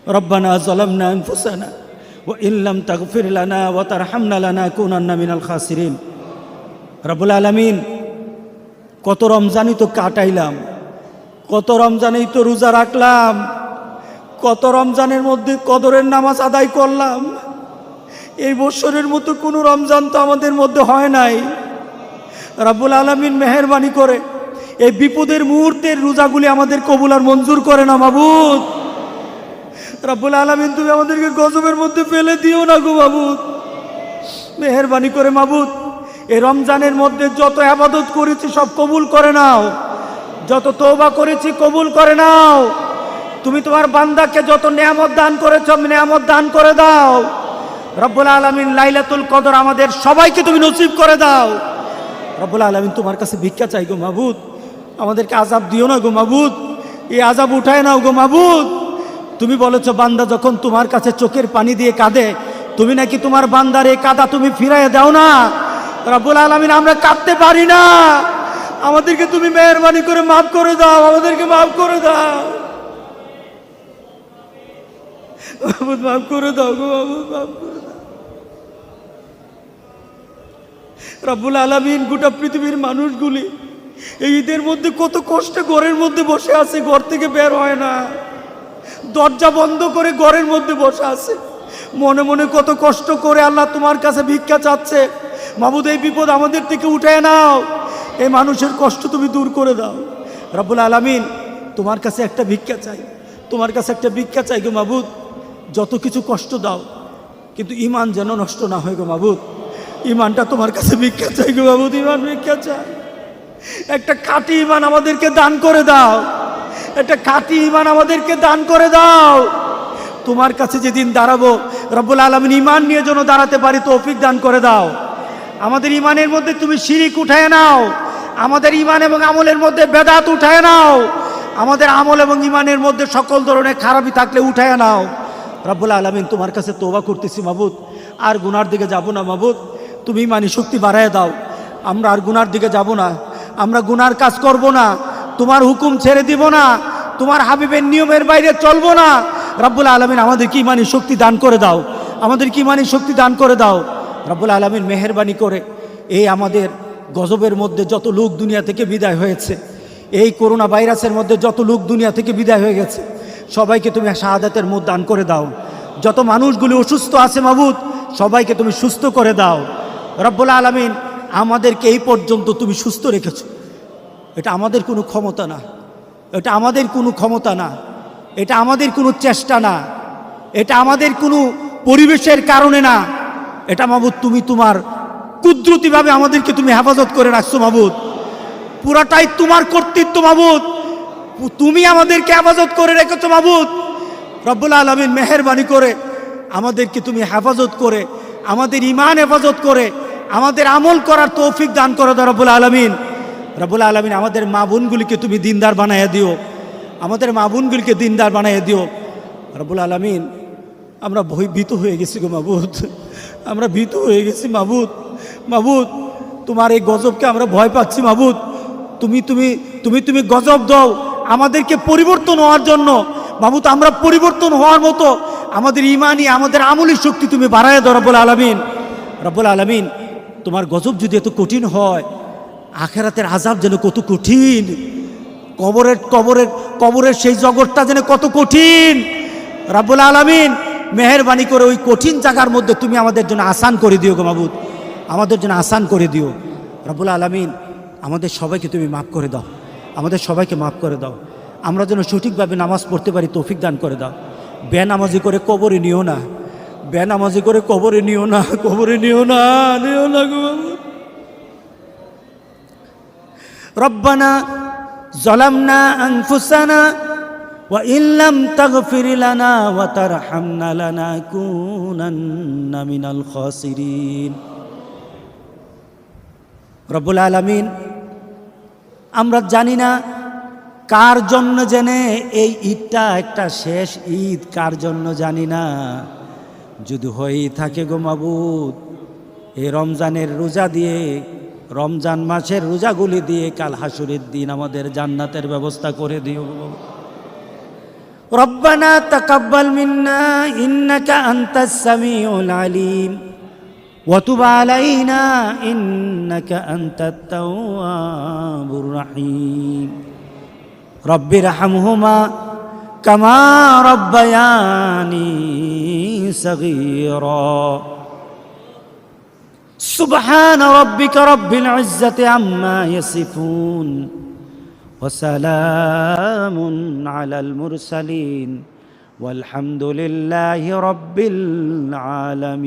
রব্বানা যালামনা আনফুসানা ওয়া ইন লাম তাগফির লানা ওয়া তারহামনা লানাকুনান্না মিনাল খাসিরিন। রব্বুল আলামিন, কত রমজানই তো কাটাইলাম, কত রমজানেই তো রোজা রাখলাম, কত রমজানের মধ্যে কদরের নামাজ আদায় করলাম। এই বছরের মতো কোনো রমজান তো আমাদের মধ্যে হয় নাই। রব্বুল আলামিন মেহেরবানি করে এই বিপদের মুহূর্তের রোজাগুলি আমাদের কবুল আর মঞ্জুর করে না মাবুদ। রব্বুল আলামিন, তুমি আমাদেরকে গজবের মধ্যে ফেলে দিও না গো মাবুদ। মেহেরবানি করে মাবুদ, এই রমজানের মধ্যে যত ইবাদত করেছি সব কবুল করে নাও, যত তওবা করেছি কবুল করে নাও। তুমি তোমার বান্দাকে যত নিয়ামত দান করেছো নিয়ামত দান করে দাও। রব্বুল আলামিন, লাইলাতুল কদর আমাদের সবাইকে তুমি নসিব করে দাও। রব্বুল আলামিন, তোমার কাছে ভিক্ষা চাই গো মাবুদ, আমাদেরকে আযাব দিও না গো মাবুদ, এই আযাব উঠায় নাও গো মাবুদ। তুমি বলেছো বান্দা যখন তোমার কাছে চোখের পানি দিয়ে কাঁদে, তুমি নাকি তোমার বান্দার এই কাঁদা তুমি ফিরাইয়া দাও না। রব্বুল আলামিন, আমরা কাঁদতে পারি না, আমাদেরকে তুমি মেহেরবানি করে মাফ করে দাও, আমাদেরকে মাফ করে দাও মাবুদ, মাফ করে দাও গো মাবুদ, মাফ করে দাও। রব্বুল আলামিন, গোটা পৃথিবীর মানুষগুলি এই ঈদের মধ্যে কত কষ্টে ঘরের মধ্যে বসে আছে, ঘর থেকে বের হয় না, দরজা বন্ধ করে ঘরের মধ্যে বসে আছে, মনে মনে কত কষ্ট করে আল্লাহ তোমার কাছে ভিক্ষা চাচ্ছে। মাবুদ, এই বিপদ আমাদের থেকে উঠায় নাও, এই মানুষের কষ্ট তুমি দূর করে দাও। রব্বুল আলামিন, তোমার কাছে একটা ভিক্ষা চাই, তোমার কাছে একটা ভিক্ষা চাই গো মাবুদ। যত কিছু কষ্ট দাও, কিন্তু ঈমান যেন নষ্ট না হয় গো মাবুদ। ঈমানটা তোমার কাছে ভিক্ষা চাই গো মাবুদ, ঈমান ভিক্ষা চাই। একটা খাঁটি ঈমান আমাদেরকে দান করে দাও, একটা খাঁটি ঈমান আমাদেরকে দান করে দাও। তোমার কাছে যেদিন দাঁড়াবো রব্বুল আলামিন, ঈমান নিয়ে যেন দাঁড়াতে পারি তৌফিক দান করে দাও। আমাদের ঈমানের মধ্যে তুমি শিরিক উঠায় নাও, আমাদের ঈমান এবং আমলের মধ্যে বেদাত উঠায় নাও, আমাদের আমল এবং ঈমানের মধ্যে সকল ধরনের খারাপি থাকলে উঠায় নাও। রব্বুল আলামিন, তোমার কাছে তওবা করতেছি মাবুদ, আর গুনার দিকে যাব না মাবুদ। তুমি ঈমানি শক্তি বাড়ায় দাও, আমরা আর গুনার দিকে যাব না, আমরা গুনার কাজ করব না, তোমার হুকুম ছেড়ে দিব না, তোমার হাবিবের নিয়মের বাইরে চলবো না। রব্বুল আলামিন, আমাদেরকে ঈমানি শক্তি দান করে দাও, আমাদেরকে ঈমানি শক্তি দান করে দাও। রব্বুল আলামিন, মেহেরবানি করে এই আমাদের গজবের মধ্যে যত লোক দুনিয়া থেকে বিদায় হয়েছে, এই করোনা ভাইরাসের মধ্যে যত লোক দুনিয়া থেকে বিদায় হয়ে গেছে, সবাইকে তুমি শাহাদাতের মুখ দান করে দাও। যত মানুষগুলি অসুস্থ আছে মাবুদ, সবাইকে তুমি সুস্থ করে দাও। রব্বুল আলামিন, আমাদেরকে এই পর্যন্ত তুমি সুস্থ রেখেছো, এটা আমাদের কোনো ক্ষমতা না, এটা আমাদের কোনো ক্ষমতা না, এটা আমাদের কোনো চেষ্টা না, এটা আমাদের কোনো পরিবেশের কারণে না, এটা মাবুদ তুমি তোমার কুদরতিভাবে আমাদেরকে তুমি হেফাজত করে রাখছো মাবুদ। পুরাটাই তোমার কর্তৃত্ব মাবুদ, তুমি আমাদেরকে হেফাজত করে রেখেছো মাবুদ। রব্বুল আলামিন, মেহেরবানি করে আমাদেরকে তুমি হেফাজত করে, আমাদের ঈমান হেফাজত করে, আমাদের আমল করার তৌফিক দান করো রব্বুল আলামিন। রব্বুল আলামিন, আমাদের মা বোনগুলিকে তুমি দিনদার বানাইয়া দিও, আমাদের মা বোনগুলিকে দিনদার বানাইয়া দিও। রব্বুল আলামিন, আমরা ভীত হয়ে গেছি গো মাবুদ, আমরা ভীত হয়ে গেছি মাবুদ। মাবুদ, তোমার এই গজবকে আমরা ভয় পাচ্ছি মাবুদ। তুমি তুমি তুমি তুমি গজব দাও আমাদেরকে পরিবর্তন হওয়ার জন্য মাবুদ। আমরা পরিবর্তন হওয়ার মতো আমাদের ঈমানি, আমাদের আমলি শক্তি তুমি বাড়ায় দাও রব্বুল আলামিন। রব্বুল আলামিন, তোমার গজব যদি এত কঠিন হয়, আখিরাতের আযাব যেন কত কঠিন, কবরের কবরের কবরের সেই জগৎটা যেন কত কঠিন। রব্বুল আলামিন, মেহেরবানি করে ওই কঠিন জায়গার মধ্যে তুমি আমাদের জন্য আসান করে দিও গো মাবুদ, আমাদের জন্য আসান করে দিও। রব্বুল আলামিন, আমাদের সবাইকে তুমি মাফ করে দাও, আমাদের সবাইকে মাফ করে দাও। আমরা যেন সঠিকভাবে নামাজ পড়তে পারি তৌফিক দান করে দাও। বেনামাজি করে কবরে নিও না, বেনামাজি করে কবরে নিও না, কবরে নিও না, নিও না গো মাবুদ। রব্বানা যালামনা আনফুসানা ওয়া ইল্লাম তাগফির লানা ওয়া তারহামনা লানাকুনান্না মিনাল খাসিরিন। রব্বুল আলামিন, আমরা জানি না কার জন্য জেনে এই ঈদটা একটা শেষ ঈদ, কার জন্য জানি না। যদি হয়েই থাকে গো মাবুদ, এই রমজানের রোজা দিয়ে, রমজান মাসের রোজাগুলি দিয়ে কাল হাসুরের দিন আমাদের জান্নাতের ব্যবস্থা করে দিও। ربنا تقبل منا إنك أنت السميع العليم وتب علينا إنك أنت التواب الرحيم رب ارحمهما كما ربياني صغيرا سبحان ربك رب العزة عما يصفون وسلام على المرسلين والحمد لله رب العالمين